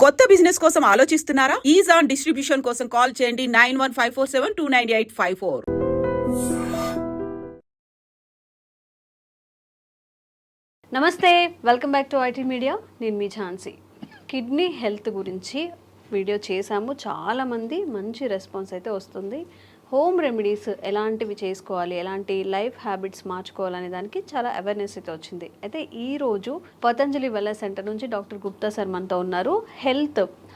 కొత్త బిజినెస్ కోసం ఆలోచిస్తున్నారా? ఈజ్ ఆన్ డిస్ట్రిబ్యూషన్ కోసం కాల్ చేయండి 9154729854. నమస్తే, welcome back to IT media. నేను మీ ఝాన్సీ. కిడ్నీ హెల్త్ గురించి వీడియో చేశాము. చాలామంది మంచి రెస్పాన్స్ అయితే వస్తుంది. హోమ్ రెమెడీస్ ఎలాంటివి చేసుకోవాలి, ఎలాంటి లైఫ్ హ్యాబిట్స్ మార్చుకోవాలనే దానికి చాలా అవేర్నెస్ అయితే వచ్చింది. అయితే ఈరోజు పతంజలి వెల్నెస్ సెంటర్ నుంచి డాక్టర్ గుప్తా సార్ మనతో ఉన్నారు.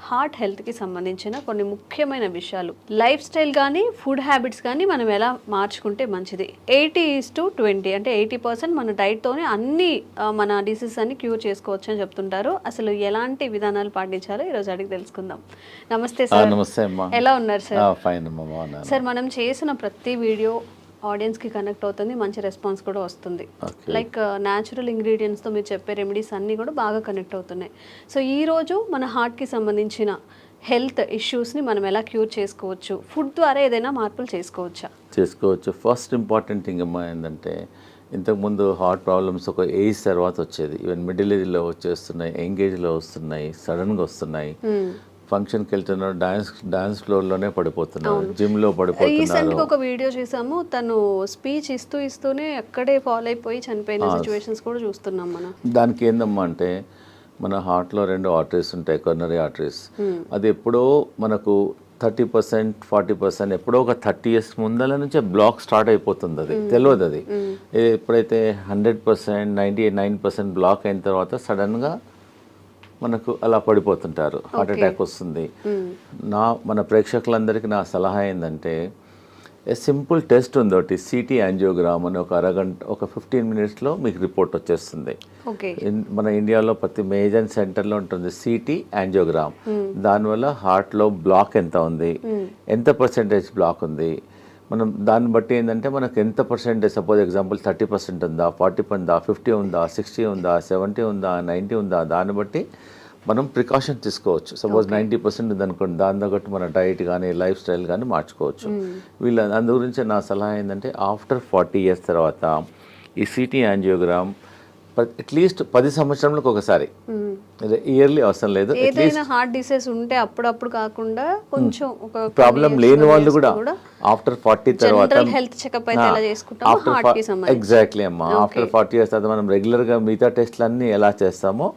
హార్ట్ హెల్త్కి సంబంధించిన కొన్ని ముఖ్యమైన విషయాలు, లైఫ్ స్టైల్ కానీ ఫుడ్ హ్యాబిట్స్ కానీ మనం ఎలా మార్చుకుంటే మంచిది. 80:20 అంటే 80% మన డైట్తోనే అన్ని మన డిసీజెస్ అన్ని క్యూర్ చేసుకోవచ్చు అని చెప్తుంటారు. అసలు ఎలాంటి విధానాలు పాటించాలో ఈరోజు అడిగి తెలుసుకుందాం. నమస్తే సార్. నమస్తే అమ్మా. ఎలా ఉన్నారు సార్? ఫైన్ అమ్మా. సార్, మనం చేసిన ప్రతి వీడియో ఆడియన్స్కి కనెక్ట్ అవుతుంది, మంచి రెస్పాన్స్ కూడా వస్తుంది. లైక్ న్యాచురల్ ఇంగ్రీడియంట్స్తో మీరు చెప్పే రెమెడీస్ అన్నీ కూడా బాగా కనెక్ట్ అవుతున్నాయి. సో ఈరోజు మన హార్ట్కి సంబంధించిన హెల్త్ ఇష్యూస్ని మనం ఎలా క్యూర్ చేసుకోవచ్చు, ఫుడ్ ద్వారా ఏదైనా మార్పులు చేసుకోవచ్చు. ఫస్ట్ ఇంపార్టెంట్ థింగ్ అమ్మా ఏంటంటే, ఇంతకుముందు హార్ట్ ప్రాబ్లమ్స్ ఒక ఏజ్ తర్వాత వచ్చేది. ఈవెన్ మిడిల్ ఏజ్లో వచ్చేస్తున్నాయి, యంగ్ ఏజ్లో వస్తున్నాయి, సడన్గా వస్తున్నాయి. ఫంక్షన్కి వెళ్తున్నారు, డాన్స్ ఫ్లోర్లోనే పడిపోతున్నారు, జిమ్లో పడిపోతున్నారు. రీసెంట్గా ఒక వీడియో చూసాము, తను స్పీచ్ ఇస్తూనే అక్కడే ఫాలో అయిపోయి చనిపోయిన సిచ్యువేషన్స్ కూడా చూస్తున్నాం మనం. దానికి ఏందమ్మా అంటే, మన హార్ట్లో 2 ఆర్టరీస్ ఉంటాయి, కొర్నరీ ఆర్టరీస్. అది ఎప్పుడో మనకు 30%, 40% ఎప్పుడో ఒక 30 years ముందల నుంచే బ్లాక్ స్టార్ట్ అయిపోతుంది. అది తెలియదు. అది ఎప్పుడైతే 100%, 99% బ్లాక్ అయిన తర్వాత సడన్గా మనకు అలా పడిపోతుంటారు, హార్ట్ అటాక్ వస్తుంది. మన ప్రేక్షకులందరికీ నా సలహా ఏంటంటే, సింపుల్ టెస్ట్ ఉంది ఒకటి, సిటీ యాంజియోగ్రామ్ అని. ఒక 15 minutesలో మీకు రిపోర్ట్ వచ్చేస్తుంది. మన ఇండియాలో ప్రతి మేజర్ సెంటర్లో ఉంటుంది సిటీ యాంజియోగ్రామ్. దానివల్ల హార్ట్లో బ్లాక్ ఎంత ఉంది, ఎంత పర్సెంటేజ్ బ్లాక్ ఉంది, మనం దాన్ని బట్టి ఏంటంటే మనకు ఎంత పర్సెంటేజ్, సపోజ్ ఎగ్జాంపుల్ 30% ఉందా, 40 ఉందా, 50 ఉందా, 60 ఉందా, 70 ఉందా, 90 ఉందా, దాన్ని బట్టి మనం ప్రికాషన్ తీసుకోవచ్చు. సపోజ్ 90% ఉందనుకోండి, దాని తగ్గట్టు మన డైట్ కానీ లైఫ్ స్టైల్ కానీ మార్చుకోవచ్చు. అందు గురించి నా సలహా ఏంటంటే, ఆఫ్టర్ 40 years తర్వాత ఈ సిటీ యాంజియోగ్రామ్ అట్లీస్ట్ 10 సంవత్సరాలకు ఒకసారి, ఇయర్లీ అవసరం లేదు. ఏదైనా హార్ట్ డిసీజ్ ఉంటే అప్పుడప్పుడు కాకుండా కొంచెం ఒక ప్రాబ్లం లేని వాళ్ళు కూడా ఆఫ్టర్ 40 తర్వాత హెల్త్ చెకప్ అయితే ఎలా చేసుకుంటామో హార్ట్ కి సంబంధించి. ఎగ్జాక్ట్లీ అమ్మా. ఆఫ్టర్ 40 years తర్వాత మనం రెగ్యులర్గా మిగతా టెస్ట్లన్నీ ఎలా చేస్తామో,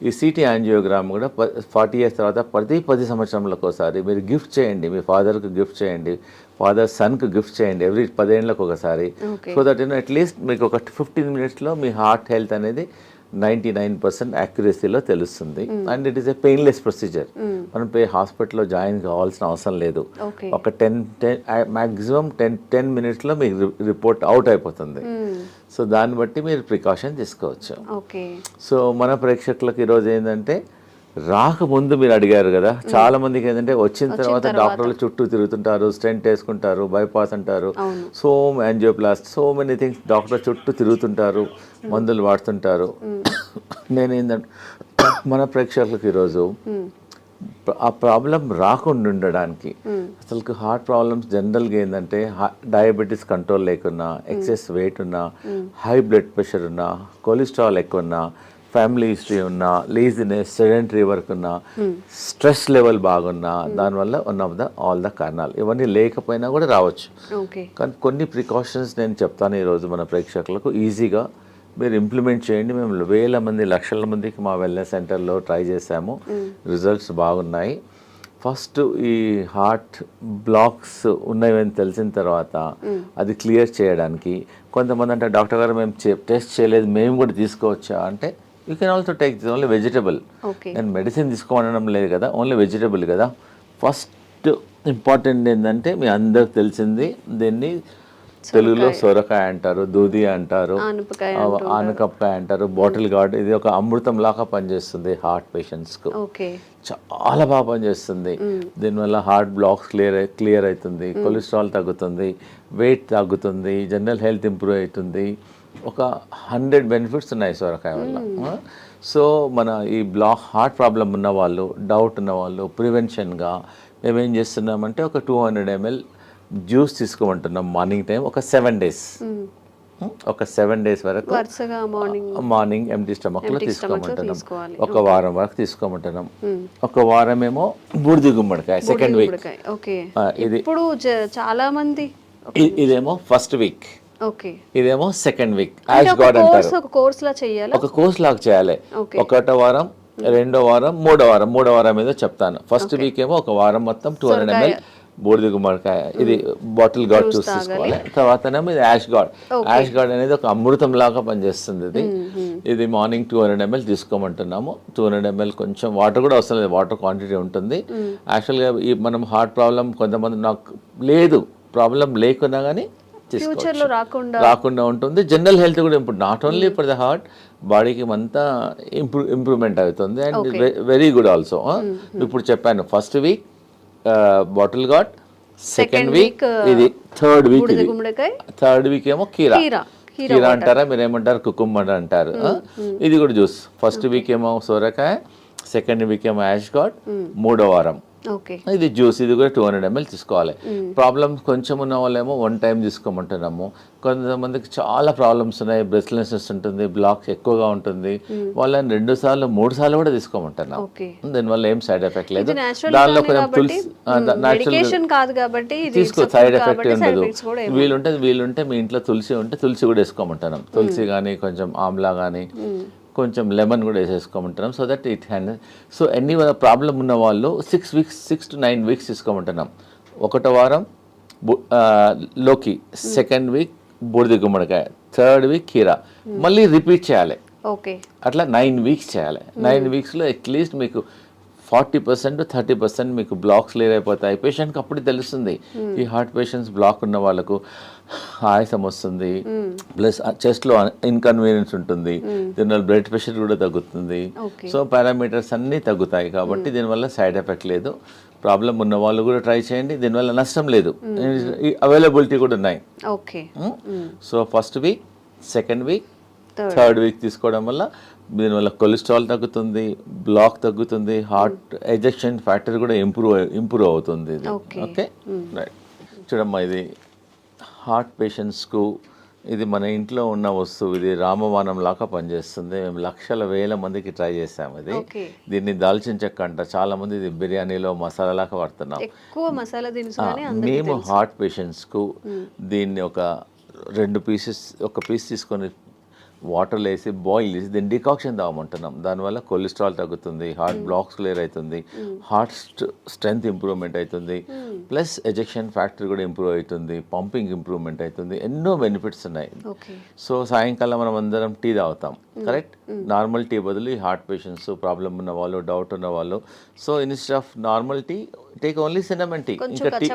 ఈ సిటీ యాంజియోగ్రామ్ కూడా 40 years తర్వాత ప్రతి 10 సంవత్సరాలకు ఒకసారి మీరు గిఫ్ట్ చేయండి. మీ ఫాదర్కి గిఫ్ట్ చేయండి, ఫాదర్ సన్కి గిఫ్ట్ చేయండి, ఎవ్రీ 10 ఏళ్ళకు ఒకసారి. సో దట్ అట్లీస్ట్ మీకు ఒక 15 minutesలో మీ హార్ట్ హెల్త్ అనేది 99% యాక్యురసీలో తెలుస్తుంది. And it is a painless procedure. మనం హాస్పిటల్లో జాయిన్ కావాల్సిన అవసరం లేదు. ఒక 10 minutesలో మీకు రిపోర్ట్ అవుట్ అయిపోతుంది. సో దాన్ని బట్టి మీరు ప్రికాషన్ తీసుకోవచ్చు. సో మన ప్రేక్షకులకు ఈరోజు ఏంటంటే, రాకముందు మీరు అడిగారు కదా, చాలా మందికి ఏంటంటే వచ్చిన తర్వాత డాక్టర్లు చుట్టూ తిరుగుతుంటారు, స్టెంట్ వేసుకుంటారు, బైపాస్ అంటారు, యాంజియోప్లాస్ట్, సో మెనీ థింగ్స్. డాక్టర్ చుట్టూ తిరుగుతుంటారు, మందులు వాడుతుంటారు. నేనేంటంటే, మన ప్రేక్షకులకు ఈరోజు ఆ ప్రాబ్లం రాకుండా ఉండడానికి, అసలు హార్ట్ ప్రాబ్లమ్స్ జనరల్గా ఏంటంటే, డయాబెటీస్ కంట్రోల్ లేకున్నా, ఎక్సెస్ వెయిట్ ఉన్నా, హై బ్లడ్ ప్రెషర్ ఉన్నా, కొలెస్ట్రాల్ ఎక్కువ ఉన్నా, ఫ్యామిలీ హిస్టరీ ఉన్నా, లేజినెస్, సెడెంటరీ వర్క్ ఉన్నా, స్ట్రెస్ లెవెల్ బాగున్నా, దానివల్ల ఆల్ ద కారణాలు. ఇవన్నీ లేకపోయినా కూడా రావచ్చు. కానీ కొన్ని ప్రికాషన్స్ నేను చెప్తాను ఈరోజు మన ప్రేక్షకులకు, ఈజీగా మీరు ఇంప్లిమెంట్ చేయండి. మేము వేల మంది, లక్షల మందికి మా వెల్నెస్ సెంటర్లో ట్రై చేసాము, రిజల్ట్స్ బాగున్నాయి. ఫస్ట్ ఈ హార్ట్ బ్లాక్స్ ఉన్నాయని తెలిసిన తర్వాత అది క్లియర్ చేయడానికి, కొంతమంది అంటే, డాక్టర్ గారు మేము టెస్ట్ చేయలేదు, మేము కూడా తీసుకోవచ్చా అంటే, you can also take this only vegetable. నేను మెడిసిన్ తీసుకోవడం లేదు కదా, ఓన్లీ వెజిటబుల్ కదా. ఫస్ట్ ఇంపార్టెంట్ ఏంటంటే, మీ అందరికి తెలిసింది, దీన్ని తెలుగులో సొరకాయ అంటారు, దూది అంటారు, ఆనపకాయ అంటారు, బాటిల్ గార్డ్. ఇది ఒక అమృతం లాగా పనిచేస్తుంది హార్ట్ పేషెంట్స్కు. చాలా బాగా పనిచేస్తుంది. దీనివల్ల హార్ట్ బ్లాక్స్ క్లియర్ అవుతుంది, కొలెస్ట్రాల్ తగ్గుతుంది, వెయిట్ తగ్గుతుంది, జనరల్ హెల్త్ ఇంప్రూవ్ అవుతుంది. ఒక 100 benefits ఉన్నాయి సొరకాయ వల్ల. సో మన ఈ హార్ట్ ప్రాబ్లం ఉన్న వాళ్ళు, డౌట్ ఉన్న వాళ్ళు, ప్రివెన్షన్గా మేమేం చేస్తున్నామంటే, ఒక 200 ml జ్యూస్ తీసుకోమంటున్నాం మార్నింగ్ టైం, ఒక 7 days. ఒక 7 days వరకు వరుసగా మార్నింగ్ ఎంటీ స్టమక్లో తీసుకోమంటున్నాం. తీసుకోవాలి. ఒక వారం వరకు తీసుకోమంటున్నాం. ఒక వారం ఏమో బూడిద గుమ్మడికాయ సెకండ్ వీక్. ఓకే. ఇది ఇప్పుడు చాలా మంది ఇదేమో ఫస్ట్ వీక్, ఓకే, ఇదేమో సెకండ్ వీక్. యాష్ గార్డ్ అంటారు. ఒక కోర్స్ లా చేయాలి, ఒక కోర్స్ లాగా చేయాలి. ఒకటో వారం, రెండో వారం, మూడో వారం ఏదో చెప్తాను. ఫస్ట్ వీక్ ఏమో ఒక వారం మొత్తం 200 ml బూడిద గుమ్మడికాయ, ఇది బాటిల్ గార్డ్ చూసి తీసుకోవాలి. తర్వాతనేమో ఇది యాష్ గార్డ్. యాష్ గార్డ్ అనేది ఒక అమృతం లాగా పనిచేస్తుంది. ఇది మార్నింగ్ 200 ml తీసుకోమంటున్నాము. 200 ml కొంచెం వాటర్ కూడా అవసరం లేదు, వాటర్ క్వాంటిటీ ఉంటుంది. యాక్చువల్గా ఈ మనం హార్ట్ ప్రాబ్లం కొంతమంది నాకు లేదు, ప్రాబ్లం లేకున్నా కానీ ఫ్యూచర్లో రాకుండా ఉంటుంది. జనరల్ హెల్త్ కూడా ఇప్పుడు not only for the heart, బాడీకి అంతా ఇంప్రూవ్మెంట్ అవుతుంది. And very good also. ఇప్పుడు చెప్పాను first week bottle gourd, second week ఇది, థర్డ్ వీక్ ఏమో కీరా అంటారా మీరు ఏమంటారు, కుకుంబర్ అంటారు. ఇది కూడా జ్యూస్. ఫస్ట్ వీక్ ఏమో సోరకాయ, సెకండ్ వీక్ ఏమో యాష్ గార్డ్, మూడో వారం ఇది జ్యూస్. ఇది కూడా 200 ml తీసుకోవాలి. ప్రాబ్లమ్స్ కొంచెం ఉన్న వాళ్ళేమో 1 time తీసుకోమంటున్నాము. కొంతమందికి చాలా ప్రాబ్లమ్స్ ఉన్నాయి, బ్రెస్ట్లెస్నెస్ ఉంటుంది, బ్లాక్స్ ఎక్కువగా ఉంటుంది, వాళ్ళని 2 సార్లు 3 సార్లు కూడా తీసుకోమంటున్నాం. దీనివల్ల ఏం సైడ్ ఎఫెక్ట్ లేదు. దానిలో కొంచెం తులసి తీసుకో, సైడ్ ఎఫెక్ట్ ఉండదు. వీలుంటే మీ ఇంట్లో తులసి ఉంటే తులసి కూడా వేసుకోమంటున్నాం. తులసి కానీ కొంచెం ఆమ్లా కానీ కొంచెం లెమన్ కూడా వేసేసుకోమంటున్నాం. So that it hand. So ఎన్ని ప్రాబ్లం ఉన్న వాళ్ళు 6 to 9 weeks తీసుకోమంటున్నాం. ఒకటో వారం లోకి, సెకండ్ వీక్ బూడిద గుమ్మడికాయ, థర్డ్ వీక్ కీరా, మళ్ళీ రిపీట్ చేయాలి. అట్లా 9 weeks చేయాలి. 9 weeksలో అట్లీస్ట్ మీకు 40% to 30% మీకు బ్లాక్స్ క్లియర్ అయిపోతాయి. పేషెంట్కి అప్పుడు తెలుస్తుంది. ఈ హార్ట్ పేషెంట్స్ బ్లాక్ ఉన్న వాళ్ళకు ఆయాసం వస్తుంది, ప్లస్ చెస్ట్లో ఇన్కన్వీనియన్స్ ఉంటుంది, దీనివల్ల బ్లడ్ ప్రెషర్ కూడా తగ్గుతుంది. సో పారామీటర్స్ అన్నీ తగ్గుతాయి. కాబట్టి దీనివల్ల సైడ్ ఎఫెక్ట్ లేదు. ప్రాబ్లం ఉన్న వాళ్ళు కూడా ట్రై చేయండి, దీనివల్ల నష్టం లేదు. అవైలబిలిటీ కూడా ఉన్నాయి. So first week, second week, third week తీసుకోవడం వల్ల దీనివల్ల కొలెస్ట్రాల్ తగ్గుతుంది, బ్లాక్ తగ్గుతుంది, హార్ట్ ఎజెక్షన్ ఫ్యాక్టర్ కూడా ఇంప్రూవ్ అవుతుంది. Okay right. చూడమ్మా, ఇది హార్ట్ పేషెంట్స్కు ఇది మన ఇంట్లో ఉన్న వస్తువు. ఇది రామబాణం లాగా పనిచేస్తుంది. మేము లక్షల వేల మందికి ట్రై చేసాము. ఇది దీన్ని దాల్చిన చెక్క అంట. చాలా మంది ఇది బిర్యానీలో మసాలా లాగా వాడుతున్నాం. మేము హార్ట్ పేషెంట్స్కు దీన్ని ఒక 2 pieces, ఒక పీస్ తీసుకొని వాటర్లో వేసి బాయిల్ చేసి దీన్ని డికాక్షన్ తాగమంటున్నాం. దానివల్ల కొలెస్ట్రాల్ తగ్గుతుంది, హార్ట్ బ్లాక్స్ క్లియర్ అవుతుంది, హార్ట్ స్ట్రెంగ్త్ ఇంప్రూవ్మెంట్ అవుతుంది, ప్లస్ ఎజెక్షన్ ఫ్యాక్టర్ కూడా ఇంప్రూవ్ అవుతుంది, పంపింగ్ ఇంప్రూవ్మెంట్ అవుతుంది. ఎన్నో బెనిఫిట్స్ ఉన్నాయి. సో సాయంకాలం మనం అందరం టీ తాగుతాం, కరెక్ట్? నార్మల్ టీ బదులు ఈ హార్ట్ పేషెంట్స్, ప్రాబ్లం ఉన్న వాళ్ళు, డౌట్ ఉన్న వాళ్ళు, so instead of normal tea take only cinnamon tea. ఇంకా టీ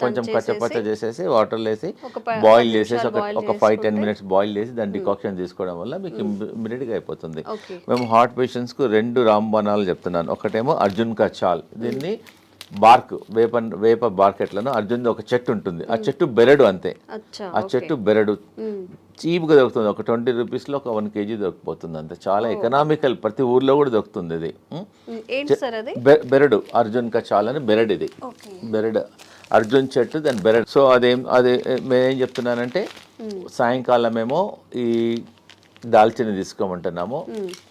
కొంచెం కచ్చపచ్చ చేసేసి వాటర్లో వేసి బాయిల్ చేసేసి ఒక 5-10 minutes బాయిల్ చేసి దాన్ని డికాక్షన్ తీసుకోవడం వల్ల మీకు ఇమ్మీడియట్గా అయిపోతుంది. మేము హార్ట్ పేషెంట్స్కు 2 రాంబాణాలు చెప్తున్నాను. ఒకటేమో అర్జున్ కా చాల్. దీన్ని బార్క్, వేప బార్క్ ఎట్లను అర్జున్ ఒక చెట్టు ఉంటుంది, ఆ చెట్టు బెరడు అంతే. ఆ చెట్టు బెరడు చీప్గా దొరుకుతుంది. ఒక 20 రూపీస్లో ఒక 1 kg దొరికిపోతుంది అంతే. చాలా ఎకనామికల్, ప్రతి ఊర్లో కూడా దొరుకుతుంది. ఇది బెరడు, అర్జున్ కా చాల్ అని బెరడు. ఇది బెరడు, అర్జున్ చెట్టు, దాని బెరడు. సో అదే నేనేం చెప్తున్నానంటే సాయంకాలం ఏమో ఈ దాల్చిన తీసుకోమంటున్నాము,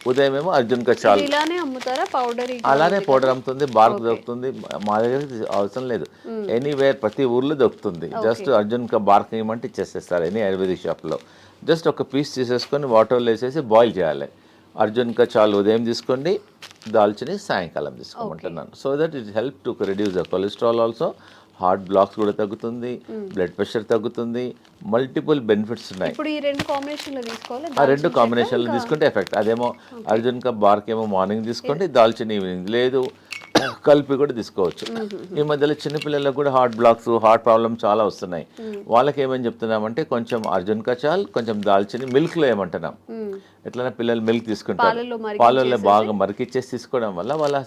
ఉదయం ఏమో అర్జున్ కా చాల్. అలానే పౌడర్ అమ్ముతుంది, బార్క్ దొరుకుతుంది. మా దగ్గర అవసరం లేదు, ఎనీవేర్ ప్రతి ఊర్లో దొరుకుతుంది. జస్ట్ అర్జున్ కా బార్క్ ఏమంటే ఇచ్చేసేస్తారు ఎనీ ఆయుర్వేదిక్ షాప్లో. జస్ట్ ఒక పీస్ తీసేసుకొని వాటర్లో వేసేసి బాయిల్ చేయాలి. అర్జున్ కా చాల్ ఉదయం తీసుకోండి, దాల్చిని సాయంకాలం తీసుకోమంటున్నాను. So that it help to reduce the cholesterol also, heart blocks కూడా తగ్గుతుంది, బ్లడ్ ప్రెషర్ తగ్గుతుంది, మల్టిపుల్ బెనిఫిట్స్ ఉన్నాయి. ఇప్పుడు ఈ 2 కాంబినేషన్లో తీసుకోవాలి. ఆ 2 కాంబినేషన్లు తీసుకుంటే ఎఫెక్ట్. అదేమో అర్జున్ కా బార్క్ ఏమో మార్నింగ్ తీసుకోండి, దాల్చిన ఈవినింగ్, లేదు కలిపి కూడా తీసుకోవచ్చు. ఈ మధ్యలో చిన్నపిల్లలకు కూడా హార్ట్ బ్లాక్స్, హార్ట్ ప్రాబ్లమ్ చాలా వస్తున్నాయి. వాళ్ళకి ఏమని చెప్తున్నామంటే కొంచెం అర్జున్ కా చాల్, కొంచెం దాల్చిని మిల్క్లో ఏమంటున్నాం. ఎట్లైనా పిల్లలు మిల్క్ తీసుకుంటారు, పాలల్లో బాగా మరికిచ్చేసి తీసుకోవడం వల్ల వాళ్ళ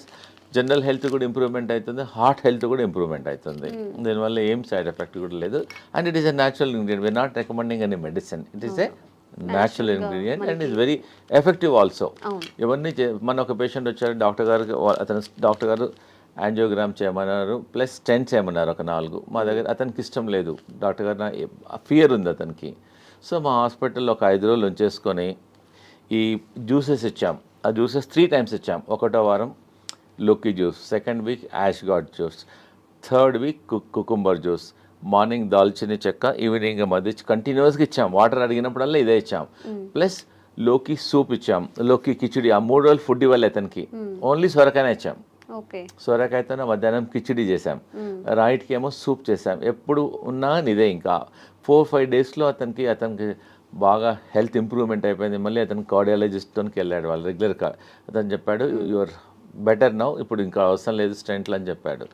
జనరల్ హెల్త్ కూడా ఇంప్రూవ్మెంట్ అవుతుంది, హార్ట్ హెల్త్ కూడా ఇంప్రూవ్మెంట్ అవుతుంది. దీనివల్ల ఏం సైడ్ ఎఫెక్ట్ కూడా లేదు. And it is a natural ingredient. We're not recommending any medicine. It is a natural ingredient and is very effective also. ఇవన్నీ మన ఒక పేషెంట్ వచ్చారు, డాక్టర్ గారు యాంజియోగ్రామ్ చేయమన్నారు, ప్లస్ స్టెంట్ చేయమన్నారు ఒక 4. మా దగ్గర అతనికి ఇష్టం లేదు, డాక్టర్ గారు ఫియర్ ఉంది అతనికి. సో మా హాస్పిటల్లో ఒక 5 రోజులు ఉంచేసుకొని ఈ జ్యూసెస్ ఇచ్చాం. ఆ జ్యూసెస్ 3 times ఇచ్చాం. ఒకటో వారం లోకి juice, second week ash gourd juice, third week cucumber juice, morning దాల్చిని చెక్క, ఈవినింగ్ మధ్య కంటిన్యూస్గా ఇచ్చాం. వాటర్ అడిగినప్పుడల్లా ఇదే ఇచ్చాం. ప్లస్ లోకి సూప్ ఇచ్చాం, లోకి కిచిడి. ఆ 3 రోజులు ఫుడ్ ఇవ్వాలి అతనికి, ఓన్లీ సొరకాయనే ఇచ్చాం. సొరకాయతో మధ్యాహ్నం కిచిడి చేసాం, రైట్కి ఏమో సూప్ చేసాం. ఎప్పుడు ఉన్నా ఇదే. ఇంకా 4-5 డేస్లో అతనికి బాగా హెల్త్ ఇంప్రూవ్మెంట్ అయిపోయింది. మళ్ళీ అతను కార్డియాలజిస్ట్కి వెళ్ళాడు. వాళ్ళు రెగ్యులర్గా అతను చెప్పాడు, యువర్ బెటర్ నౌ, ఇప్పుడు ఇంకా అవసరం లేదు స్టెంట్లు అని చెప్పాడు.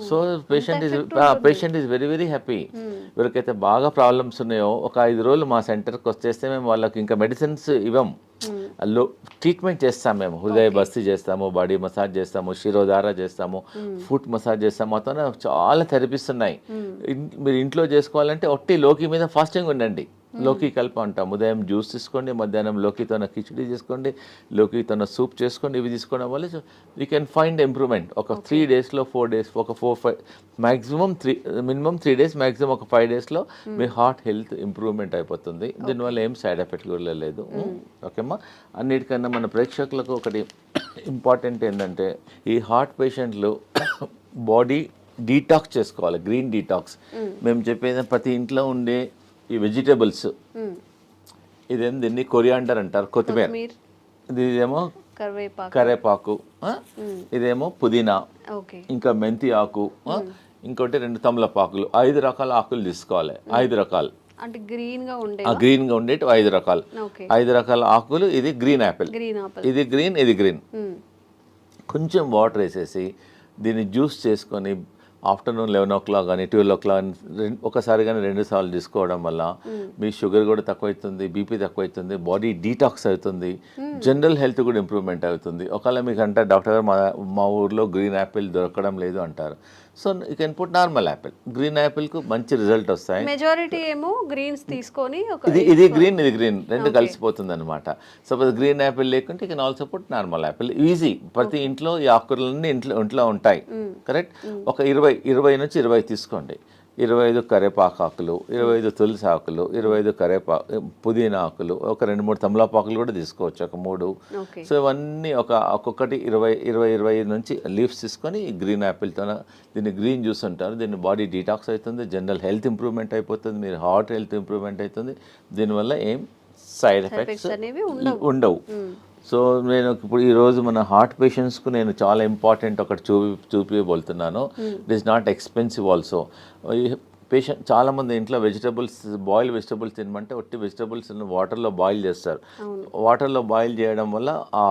So patient is very very happy. ఎవరికైతే బాగా ప్రాబ్లమ్స్ ఉన్నాయో ఒక 5 రోజులు మా సెంటర్కి వచ్చేస్తే మేము వాళ్ళకి ఇంకా మెడిసిన్స్ ఇవ్వం, ట్రీట్మెంట్ చేస్తాం. మేము హృదయ బస్తీ చేస్తాము, బాడీ మసాజ్ చేస్తాము, శిరోధార చేస్తాము, ఫుట్ మసాజ్ చేస్తాము. మొత్తం చాలా థెరపీస్ ఉన్నాయి. మీరు ఇంట్లో చేసుకోవాలంటే ఒట్టి లోకి మీద ఫాస్టింగ్ ఉండండి. లోకి కలిపి అంటాం. ఉదయం జ్యూస్ తీసుకోండి, మధ్యాహ్నం లోకితోన కిచిడి చేసుకోండి, లోకితోన సూప్ చేసుకోండి. ఇవి తీసుకోవడం వల్ల యూ కెన్ ఫైండ్ ఇంప్రూవ్మెంట్. ఒక 3 daysలో 4 days, ఒక 4-5 మ్యాక్సిమం 3 days, మ్యాక్సిమం ఒక 5 daysలో మీ హార్ట్ హెల్త్ ఇంప్రూవ్మెంట్ అయిపోతుంది. దీనివల్ల ఏం సైడ్ ఎఫెక్ట్ కూడా లేదు. ఓకేమ్మా. అన్నిటికన్నా మన ప్రేక్షకులకు ఒకటి ఇంపార్టెంట్ ఏంటంటే, ఈ హార్ట్ పేషెంట్లు బాడీ డీటాక్స్ చేసుకోవాలి, గ్రీన్ డీటాక్స్. మేము చెప్పేది ప్రతి ఇంట్లో ఉండే ఈ వెజిటేబుల్స్, దీన్ని కొరియాండర్ అంటారు, కొత్తిమీర. ఇదేమో కరేపాకు, ఇదేమో పుదీనా, ఇంకా మెంతి ఆకు, ఇంకోటి 2 తమలపాకులు. 5 రకాల ఆకులు తీసుకోవాలి. 5 రకాలు అంటే గ్రీన్ గా ఉండేటి 5 రకాలు. 5 రకాల ఆకులు. ఇది గ్రీన్ యాపిల్, ఇది గ్రీన్, ఇది గ్రీన్. కొంచెం వాటర్ వేసేసి దీన్ని జ్యూస్ చేసుకొని ఆఫ్టర్నూన్ 11 o'clock కానీ 12 o'clock ఒకసారి కానీ 2 సార్లు తీసుకోవడం వల్ల మీ షుగర్ కూడా తక్కువవుతుంది, బీపీ తక్కువవుతుంది, బాడీ డీటాక్స్ అవుతుంది, జనరల్ హెల్త్ కూడా ఇంప్రూవ్మెంట్ అవుతుంది. ఒకవేళ మీకు అంటే డాక్టర్ గారు మా ఊర్లో గ్రీన్ యాపిల్ దొరకడం లేదు అంటారు. So you can put normal apple. Green యాపిల్కు మంచి రిజల్ట్ వస్తాయి. మెజారిటీ ఏమో గ్రీన్స్ తీసుకొని ఇది గ్రీన్, ఇది గ్రీన్, రెండు కలిసిపోతుంది అనమాట. సపోజ్ గ్రీన్ యాపిల్ లేకుంటే you can also put normal Apple. Easy. ప్రతి ఇంట్లో ఈ ఆకుకూరలన్నీ ఇంట్లో ఉంటాయి. కరెక్ట్. ఒక 20 నుంచి 20 తీసుకోండి. 25 కరేపాకు ఆకులు, 25 తులసి ఆకులు, 25 పుదీనా ఆకులు, ఒక 2-3 తమలపాకులు కూడా తీసుకోవచ్చు, ఒక 3. సో ఇవన్నీ ఒక్కొక్కటి 20 నుంచి లీవ్స్ తీసుకొని గ్రీన్ యాపిల్తో దీన్ని గ్రీన్ జ్యూస్ అంటారు. దీన్ని బాడీ డీటాక్స్ అవుతుంది, జనరల్ హెల్త్ ఇంప్రూవ్మెంట్ అయిపోతుంది, మీరు హార్ట్ హెల్త్ ఇంప్రూవ్మెంట్ అవుతుంది. దీనివల్ల ఏం సైడ్ ఎఫెక్ట్స్ ఉండవు. సో నేను ఇప్పుడు ఈరోజు మన హార్ట్ పేషెంట్స్కు నేను చాలా ఇంపార్టెంట్ ఒకటి చూపిపోతున్నాను. It is not expensive also. Patient చాలామంది ఇంట్లో బాయిల్ వెజిటబుల్స్ తినమంటే ఒట్టి వెజిటబుల్స్ వాటర్లో బాయిల్ చేస్తారు. వాటర్లో బాయిల్ చేయడం వల్ల ఆ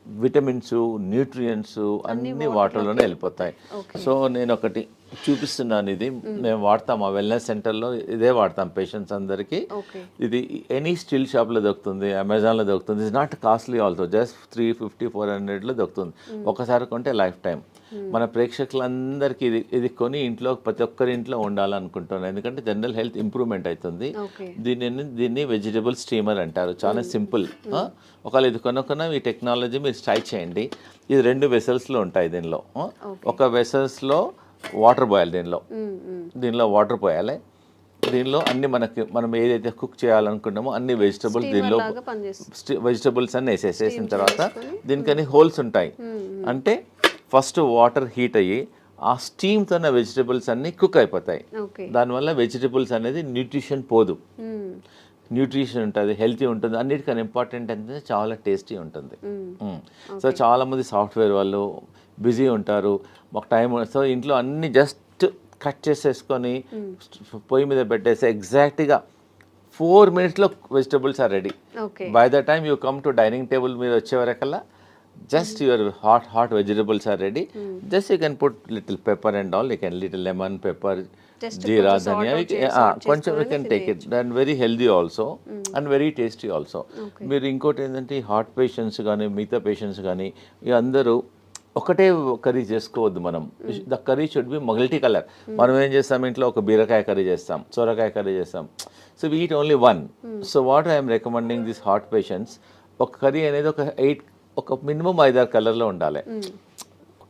విటమిన్స్, న్యూట్రియంట్స్ అన్నీ వాటర్లోనే వెళ్ళిపోతాయి. సో నేను ఒకటి చూపిస్తున్నాను. ఇది మేము వాడతాం, ఆ వెల్నెస్ సెంటర్లో ఇదే వాడతాం పేషెంట్స్ అందరికీ. ఇది ఎనీ స్టీల్ షాప్లో దొరుకుతుంది, అమెజాన్లో దొరుకుతుంది. It's not costly also, just 350-400లో దొరుకుతుంది. ఒకసారి కొంటే లైఫ్ టైం. మన ప్రేక్షకులందరికీ ఇది కొని ఇంట్లో ప్రతి ఒక్కరి ఇంట్లో ఉండాలనుకుంటున్నాను. ఎందుకంటే జనరల్ హెల్త్ ఇంప్రూవ్మెంట్ అవుతుంది. దీన్ని వెజిటబుల్ స్టీమర్ అంటారు. చాలా సింపుల్. ఒకవేళ ఇది కొనుక్కున్న ఈ టెక్నాలజీ మీరు ట్రై చేయండి. ఇది 2 వెసల్స్లో ఉంటాయి. దీనిలో ఒక వెసల్స్లో వాటర్ పోయాలి, దీనిలో వాటర్ పోయాలి. దీనిలో అన్ని మనం ఏదైతే కుక్ చేయాలనుకున్నామో అన్ని వెజిటబుల్స్ అన్ని వేసేసిన తర్వాత దీనికని హోల్స్ ఉంటాయి. అంటే ఫస్ట్ వాటర్ హీట్ అయ్యి ఆ స్టీమ్తో వెజిటబుల్స్ అన్ని కుక్ అయిపోతాయి. దానివల్ల వెజిటబుల్స్ అనేది న్యూట్రిషన్ పోదు, న్యూట్రిషన్ ఉంటుంది, హెల్తీ ఉంటుంది. అన్నిటికన్నా ఇంపార్టెంట్ అంటే చాలా టేస్టీ ఉంటుంది. సో చాలామంది సాఫ్ట్వేర్ వాళ్ళు బిజీ ఉంటారు, మాకు టైం. సో ఇంట్లో అన్ని జస్ట్ కట్ చేసేసుకొని పొయ్యి మీద పెట్టేసి ఎగ్జాక్ట్గా 4 minutesలో vegetables are ready. By the time you come to dining table మీద వచ్చే వరకల్లా just your hot vegetables are ready. Just you can put little pepper and all. You can little lemon, pepper, jeera, dhania. You can take it. And very healthy also and very tasty also. మీరు ఇంకోటి ఏంటంటే heart patients కానీ మిగతా patients కానీ అందరూ ఒకటే curry చేసుకోవద్దు. మనం the curry should be multi colour. మనం ఏం చేస్తాం, ఇంట్లో ఒక బీరకాయ కర్రీ చేస్తాం, సొరకాయ కర్రీ చేస్తాం. So we eat only one. So what I'm recommending this heart patients, ఒక కర్రీ అనేది ఒక మినిమం 5-6 కలర్లో ఉండాలి.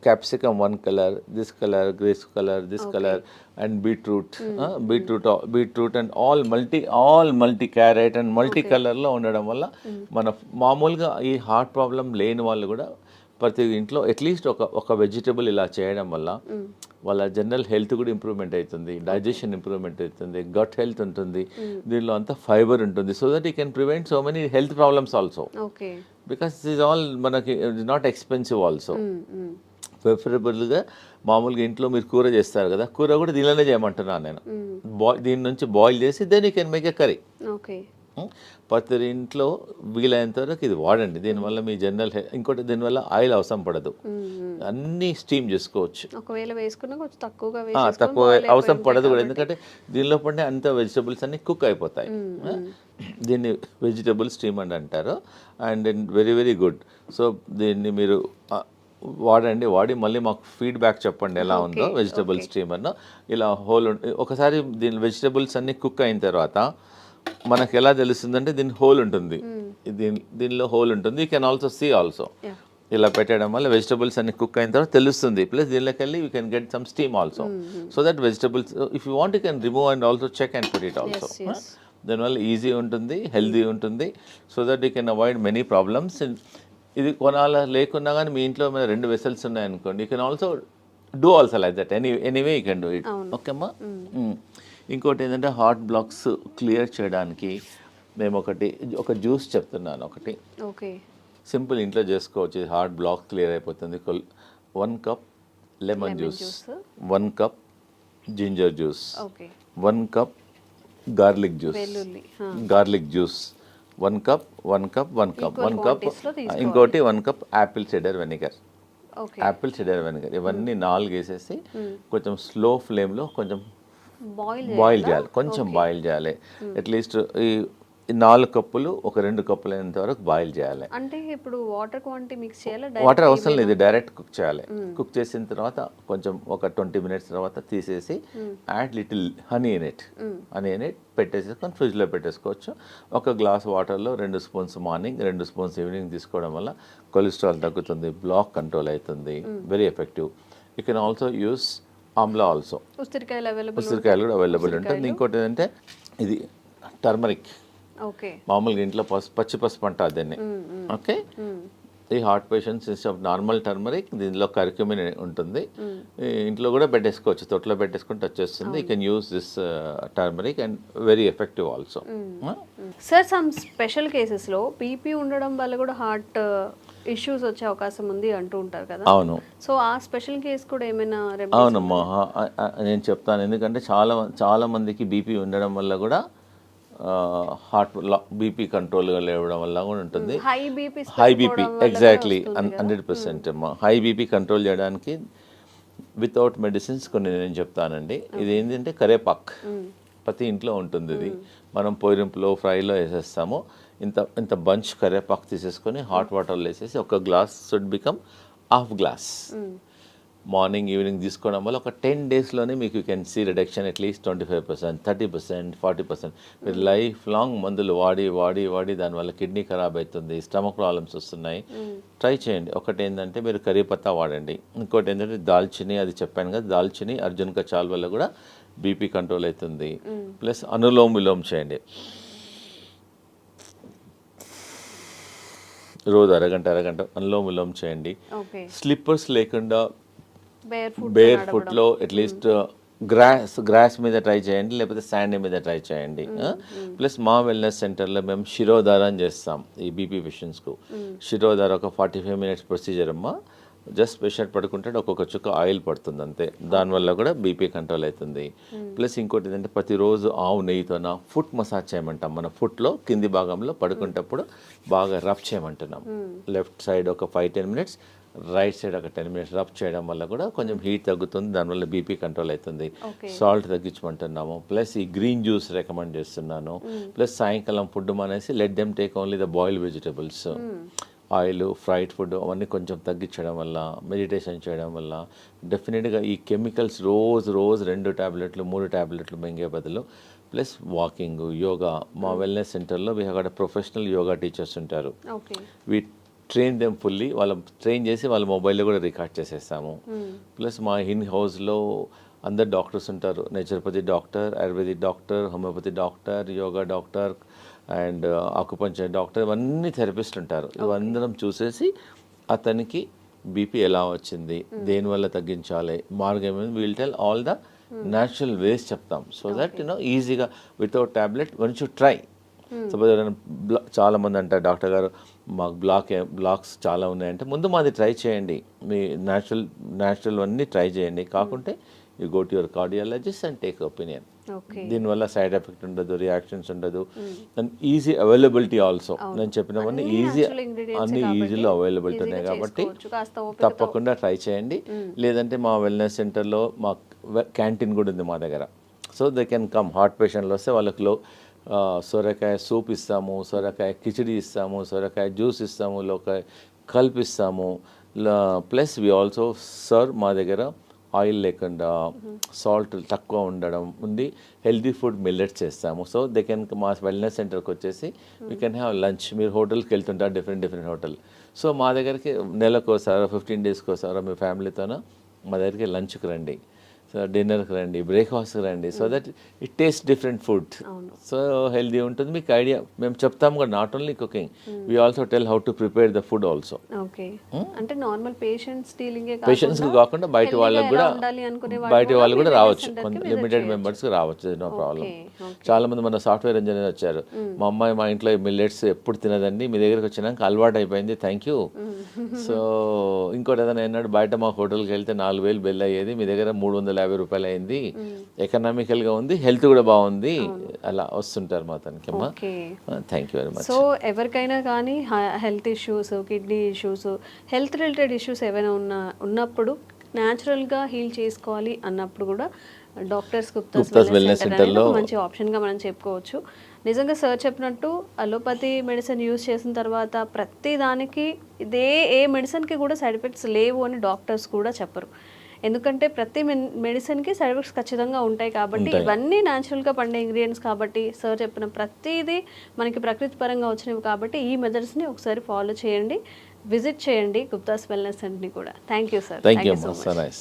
capsicum one color, this color, this color, and beetroot, beetroot and all multi carrot and multi color లో ఉండడం వల్ల మన మామూలుగా ఈ హార్ట్ ప్రాబ్లం లేని వాళ్ళు కూడా ప్రతి ఇంట్లో అట్లీస్ట్ ఒక వెజిటబుల్ ఇలా చేయడం వల్ల వాళ్ళ జనరల్ హెల్త్ కూడా ఇంప్రూవ్మెంట్ అవుతుంది, డైజెషన్ ఇంప్రూవ్మెంట్ అవుతుంది, గట్ హెల్త్ ఉంటుంది, దీనిలో అంతా ఫైబర్ ఉంటుంది. So that you can prevent so many health problems also, because this all మనకి నాట్ ఎక్స్పెన్సివ్ ఆల్సో. ప్రిఫరబుల్గా మామూలుగా ఇంట్లో మీరు కూర చేస్తారు కదా, కూర కూడా దీనిలోనే చేయమంటున్నాను నేను. దీని నుంచి బాయిల్ చేసి then you can make a curry. ప్రతి ఇంట్లో వీలైనంత వరకు ఇది వాడండి. దీనివల్ల మీ జనరల్ ఇంకోటి దీనివల్ల ఆయిల్ అవసరం పడదు, అన్నీ స్టీమ్ చేసుకోవచ్చు. ఒకవేళ వేసుకున్నా కొంచెం తక్కువ అవసరం పడదు కూడా, ఎందుకంటే దీనిలో పడిన అంత వెజిటబుల్స్ అన్ని కుక్ అయిపోతాయి. దీన్ని వెజిటబుల్ స్టీమ్ అని అంటారు. And very very good. So దీన్ని మీరు వాడి మళ్ళీ మాకు ఫీడ్బ్యాక్ చెప్పండి ఎలా ఉందో వెజిటబుల్ స్టీమర్ను. ఇలా ఒకసారి దీని వెజిటబుల్స్ అన్ని కుక్ అయిన తర్వాత మనకు ఎలా తెలుస్తుందంటే దీని హోల్ ఉంటుంది, దీనిలో హోల్ ఉంటుంది. You can also see also. ఇలా పెట్టడం వల్ల వెజిటబుల్స్ అన్ని కుక్ అయిన తర్వాత తెలుస్తుంది. ప్లస్ దీనిలోకి వెళ్ళి you can get some steam also. So that vegetables if you want you can remove and also check and put it also. దానివల్ల ఈజీ ఉంటుంది, హెల్దీ ఉంటుంది. So that you can avoid many problems. ఇది లేకున్నా కానీ మీ ఇంట్లో మీద 2 vessels ఉన్నాయనుకోండి, you can also do also like that. Anyway you can do it. ఓకేమ్మా. ఇంకోటి ఏంటంటే హార్ట్ బ్లాక్స్ క్లియర్ చేయడానికి మేము ఒక జ్యూస్ చెప్తున్నాను. ఒకటి సింపుల్ ఇంట్లో చేసుకోవచ్చు, హార్ట్ బ్లాక్ క్లియర్ అయిపోతుంది. 1 cup lemon juice, 1 cup ginger juice, 1 cup garlic juice, 1 cup ఇంకోటి 1 కప్ యాపిల్ సిడర్ వెనిగర్. ఇవన్నీ 4 వేసేసి కొంచెం స్లో ఫ్లేమ్లో కొంచెం బాయిల్ చేయాలి, కొంచెం బాయిల్ చేయాలి. అట్లీస్ట్ ఈ 4 కప్పులు ఒక 2 కప్పులు అయినంత వరకు బాయిల్ చేయాలి. అంటే ఇప్పుడు వాటర్ క్వాంటిటీ మిక్స్ చేయాలి? వాటర్ అవసరం లేదు, డైరెక్ట్ కుక్ చేయాలి. కుక్ చేసిన తర్వాత కొంచెం ఒక 20 మినిట్స్ తర్వాత తీసేసి add little honey in it పెట్టేసుకొని ఫ్రిడ్జ్లో పెట్టేసుకోవచ్చు. ఒక గ్లాస్ వాటర్లో 2 స్పూన్స్ మార్నింగ్, 2 స్పూన్స్ ఈవినింగ్ తీసుకోవడం వల్ల కొలెస్ట్రాల్ తగ్గుతుంది, బ్లాక్ కంట్రోల్ అవుతుంది. Very effective. You can also use Amla also. ఉసిరికాయలు కూడా అవైలబుల్ ఉంటుంది. ఇంకోటి ఏంటంటే ఇది టర్మరిక్. మామూలుగా ఇంట్లో పచ్చి పసుపు అంటారు దీన్ని. ఓకే. ఈ heart patients instead of normal turmeric దీనిలో కర్క్యూమిన్ ఉంటుంది. ఇంట్లో కూడా పెట్టేసుకోవచ్చు, తొట్లో పెట్టేసుకుంటే వచ్చేస్తుంది. You can use this turmeric and very effective also. Sir some special కేసెస్లో బీపీ ఉండడం వల్ల కూడా హార్ట్ ఇష్యూస్ వచ్చే అవకాశం ఉంది అంటూ ఉంటారు కదా. అవును. సో ఆ స్పెషల్ కేసు కూడా ఏమైనా? అవునమ్మా, నేను చెప్తాను. ఎందుకంటే చాలా మందికి బీపీ ఉండడం వల్ల కూడా హార్ట్ బీపీ కంట్రోల్గా లేవడం వల్ల కూడా ఉంటుంది. హై బీపీ ఎగ్జాక్ట్లీ 100% అమ్మా. హై బీపీ కంట్రోల్ చేయడానికి వితౌట్ మెడిసిన్స్ కొన్ని నేను చెప్తానండి. ఇది ఏంటంటే కరేపాక్ ప్రతి ఇంట్లో ఉంటుంది. ఇది మనం పొయ్యింపులో ఫ్రైలో వేసేస్తాము. ఇంత బంచ్ కరేపాకు తీసేసుకొని హాట్ వాటర్లో వేసేసి ఒక glass should become half glass morning evening తీసుకోవడం వల్ల ఒక 10 డేస్లోనే మీకు you can see reduction at least 25%, 30%, 40%. మీరు లైఫ్ లాంగ్ మందులు వాడి దానివల్ల కిడ్నీ ఖరాబ్ అవుతుంది, స్టమక్ ప్రాబ్లమ్స్ వస్తున్నాయి. ట్రై చేయండి. ఒకటి ఏంటంటే మీరు కరీ పత్తా వాడండి. ఇంకోటి ఏంటంటే దాల్చిని, అది చెప్పాను కదా, దాల్చిని అర్జున్ కా చాల్ వల్ల కూడా బీపీ కంట్రోల్ అవుతుంది. ప్లస్ అనులోమ్ విలోమ్ చేయండి. రోజు అరగంట అనులోమ్ విలోమ్ చేయండి. స్లిప్పర్స్ లేకుండా బేర్ ఫుట్లో అట్లీస్ట్ గ్రాస్ మీద ట్రై చేయండి, లేకపోతే శాండ్ మీద ట్రై చేయండి. ప్లస్ మా వెల్నెస్ సెంటర్లో మేము శిరోధారం చేస్తాం ఈ బీపీ పేషెంట్స్కు. శిరోధార ఒక 45 మినిట్స్ ప్రొసీజర్ అమ్మా. జస్ట్ పేషెంట్ పడుకుంటే ఒక్కొక్క చుక్క ఆయిల్ పడుతుంది అంతే. దానివల్ల కూడా బీపీ కంట్రోల్ అవుతుంది. ప్లస్ ఇంకోటి ఏంటంటే ప్రతిరోజు ఆవు నెయ్యితోన ఫుట్ మసాజ్ చేయమంటాం. మన ఫుట్లో కింది భాగంలో పడుకునేటప్పుడు బాగా రబ్ చేయమంటున్నాం. లెఫ్ట్ సైడ్ ఒక 5-10 మినిట్స్, రైట్ సైడ్ ఒక 10 మినిట్స్ రబ్ చేయడం వల్ల కూడా కొంచెం హీట్ తగ్గుతుంది, దానివల్ల బీపీ కంట్రోల్ అవుతుంది. సాల్ట్ తగ్గించమంటున్నాము. ప్లస్ ఈ గ్రీన్ జ్యూస్ రికమెండ్ చేస్తున్నాను. ప్లస్ సాయంకాలం ఫుడ్ మానేసి let them take only the boiled vegetables. Oil, fried food అవన్నీ కొంచెం తగ్గించడం వల్ల, మెడిటేషన్ చేయడం వల్ల డెఫినెట్గా ఈ కెమికల్స్ రోజు 2 టాబ్లెట్లు 3 టాబ్లెట్లు మింగే బదులు ప్లస్ వాకింగ్, యోగా. మా వెల్నెస్ సెంటర్లో we have got professional yoga teachers ఉంటారు. ట్రైన్ దెమ్ ఫుల్లీ, వాళ్ళ ట్రైన్ చేసి వాళ్ళ మొబైల్లో కూడా రికార్డ్ చేసేస్తాము. ప్లస్ మా ఇన్ హౌస్లో అందరు డాక్టర్స్ ఉంటారు, naturopathy doctor, ayurvedic doctor, homeopathy doctor, yoga doctor and acupuncture doctor, ఇవన్నీ థెరపిస్ట్ ఉంటారు. ఇవందరం చూసేసి అతనికి బీపీ ఎలా వచ్చింది, దేనివల్ల తగ్గించాలి, మార్గం ఏమైంది, will tell all the natural ways చెప్తాం. సో దట్ ఈజీగా without tablet once you try. Suppose ఎవరైనా చాలా మంది అంటారు డాక్టర్ గారు మాకు బ్లాక్స్ చాలా ఉన్నాయంటే, ముందు మాది ట్రై చేయండి, మీ న్యాచురల్ అన్నీ ట్రై చేయండి, కాకుంటే you go to your cardiologist and take opinion. దీనివల్ల సైడ్ ఎఫెక్ట్ ఉండదు, రియాక్షన్స్ ఉండదు, అండ్ ఈజీ అవైలబిలిటీ ఆల్సో. నేను చెప్పినవన్నీ అన్ని ఈజీలో అవైలబిలిటీ ఉన్నాయి కాబట్టి తప్పకుండా ట్రై చేయండి. లేదంటే మా వెల్నెస్ సెంటర్లో మా క్యాంటీన్ కూడా ఉంది మా దగ్గర. So they can come, heart పేషెంట్లు వస్తే వాళ్ళకి సొరకాయ సూప్ ఇస్తాము, సొరకాయ కిచిడి ఇస్తాము, సొరకాయ జ్యూస్ ఇస్తాము, లోకాయ కల్పిస్తాము. ప్లస్ వి ఆల్సో సర్వ్ మా దగ్గర ఆయిల్ లేకుండా సాల్ట్ తక్కువ ఉండడం ఉంది, హెల్దీ ఫుడ్ మిల్లెట్స్ చేస్తాము. సో దే కెన్ మా వెల్నెస్ సెంటర్కి వచ్చేసి వీ కెన్ హ్యావ్ లంచ్. మీరు హోటల్కి వెళ్తుంటారు, డిఫరెంట్ హోటల్. సో మా దగ్గరికి నెలకోసారో 15 డేస్కి ఒకసారో మీ ఫ్యామిలీతోనో మా దగ్గరికి లంచ్కి రండి, సో డిన్నర్కి రండి, బ్రేక్ఫాస్ట్కి రండి. So that it taste different food, so healthy ఉంటుంది. మీకు ఐడియా మేము చెప్తాము కూడా, not only cooking, we also tell how to prepare the food also. అంటే నార్మల్ పేషెంట్స్కి కాకుండా బయట వాళ్ళకి కూడా రావచ్చు, లిమిటెడ్ మెంబర్స్కి రావచ్చు, నో ప్రాబ్లం. చాలా మంది మన సాఫ్ట్వేర్ ఇంజనీర్ వచ్చారు, మా అమ్మాయి మా ఇంట్లో మిల్లెట్స్ ఎప్పుడు తినదండి, మీ దగ్గరికి వచ్చినాక అలవాటు అయిపోయింది, థ్యాంక్ యూ. సో ఇంకోటి ఏదైనా అన్నాడు, బయట మా హోటల్కి వెళ్తే 4,000 బిల్ అయ్యేది, మీ దగ్గర 350 రూపాయలు అయింది, ఎకనామికల్గా ఉంది, హెల్త్ కూడా బాగుంది, అలా వస్తుంటారు మా తనకి. అమ్మా thank you very much. So ఎవరికైనా కానీ health issues, kidney issues, health related issues ఏమైనా ఉన్నప్పుడు న్యాచురల్గా హీల్ చేసుకోవాలి అన్నప్పుడు కూడా డాక్టర్స్ గుప్తాస్ వెల్నెస్ సెంటర్లో మంచి ఆప్షన్గా మనం చెప్పుకోవచ్చు. నిజంగా సార్ చెప్పినట్టు అలోపతి మెడిసిన్ యూజ్ చేసిన తర్వాత ప్రతి దానికి ఏ మెడిసిన్కి కూడా సైడ్ ఎఫెక్ట్స్ లేవు అని డాక్టర్స్ కూడా చెప్పరు. ఎందుకంటే ప్రతి మెడిసిన్కి సైడ్ ఎఫెక్ట్స్ ఖచ్చితంగా ఉంటాయి కాబట్టి, ఇవన్నీ న్యాచురల్గా పండే ఇంగ్రీడియంట్స్ కాబట్టి, సార్ చెప్పిన ప్రతిదీ మనకి ప్రకృతి పరంగా వచ్చినవి కాబట్టి ఈ మెథడ్స్ని ఒకసారి ఫాలో చేయండి, విజిట్ చేయండి గుప్తాస్ వెల్నెస్ సెంటర్ని కూడా. Thank you sir. Thank you so much.